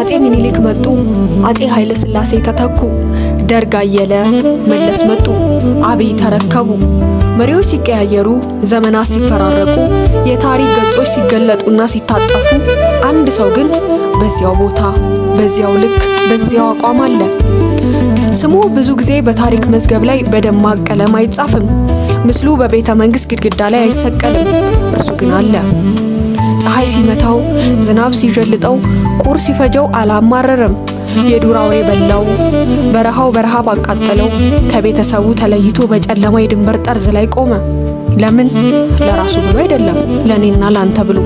አጼ ሚኒሊክ መጡ፣ አጼ ኃይለ ሥላሴ ተተኩ፣ ደርግ አየለ መለስ መጡ፣ አብይ ተረከቡ። መሪዎች ሲቀያየሩ፣ ዘመናት ሲፈራረቁ፣ የታሪክ ገጾች ሲገለጡና ሲታጠፉ፣ አንድ ሰው ግን በዚያው ቦታ፣ በዚያው ልክ፣ በዚያው አቋም አለ። ስሙ ብዙ ጊዜ በታሪክ መዝገብ ላይ በደማቅ ቀለም አይጻፍም። ምስሉ በቤተ መንግስት ግድግዳ ላይ አይሰቀልም። እርሱ ግን አለ። ፀሐይ ሲመታው፣ ዝናብ ሲጀልጠው፣ ቁር ሲፈጀው አላማረረም። የዱር አውሬ በላው፣ በረሃው በረሃብ አቃጠለው። ከቤተሰቡ ተለይቶ በጨለማ የድንበር ጠርዝ ላይ ቆመ። ለምን? ለራሱ ብሎ አይደለም፣ ለኔና ላንተ ብሎ።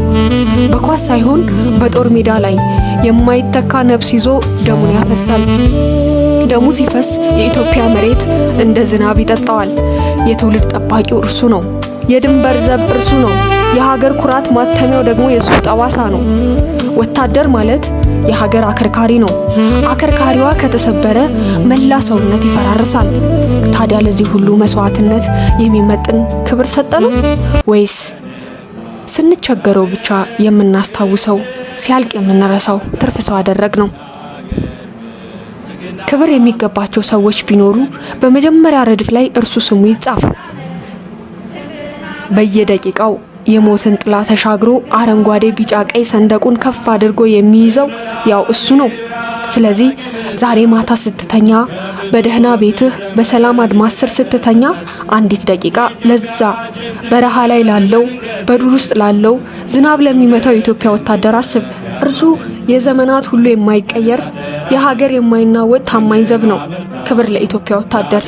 በኳስ ሳይሆን በጦር ሜዳ ላይ የማይተካ ነፍስ ይዞ ደሙን ያፈሳል። ደሙ ሲፈስ የኢትዮጵያ መሬት እንደ ዝናብ ይጠጣዋል። የትውልድ ጠባቂው እርሱ ነው። የድንበር ዘብ እርሱ ነው። የሀገር ኩራት ማተሚያው ደግሞ የሱ ጠባሳ ነው። ወታደር ማለት የሀገር አከርካሪ ነው። አከርካሪዋ ከተሰበረ መላ ሰውነት ይፈራርሳል። ታዲያ ለዚህ ሁሉ መስዋዕትነት የሚመጥን ክብር ሰጠነው ወይስ ስንቸገረው ብቻ የምናስታውሰው ሲያልቅ የምንረሳው ትርፍ ሰው አደረግነው? ክብር የሚገባቸው ሰዎች ቢኖሩ በመጀመሪያ ረድፍ ላይ እርሱ ስሙ ይጻፍ። በየደቂቃው የሞትን ጥላ ተሻግሮ አረንጓዴ ቢጫ ቀይ ሰንደቁን ከፍ አድርጎ የሚይዘው ያው እሱ ነው። ስለዚህ ዛሬ ማታ ስትተኛ፣ በደህና ቤትህ በሰላም አድማስ ስር ስትተኛ አንዲት ደቂቃ ለዛ በረሃ ላይ ላለው፣ በዱር ውስጥ ላለው፣ ዝናብ ለሚመታው የኢትዮጵያ ወታደር አስብ። እርሱ የዘመናት ሁሉ የማይቀየር የሀገር የማይናወጥ ታማኝ ዘብ ነው። ክብር ለኢትዮጵያ ወታደር።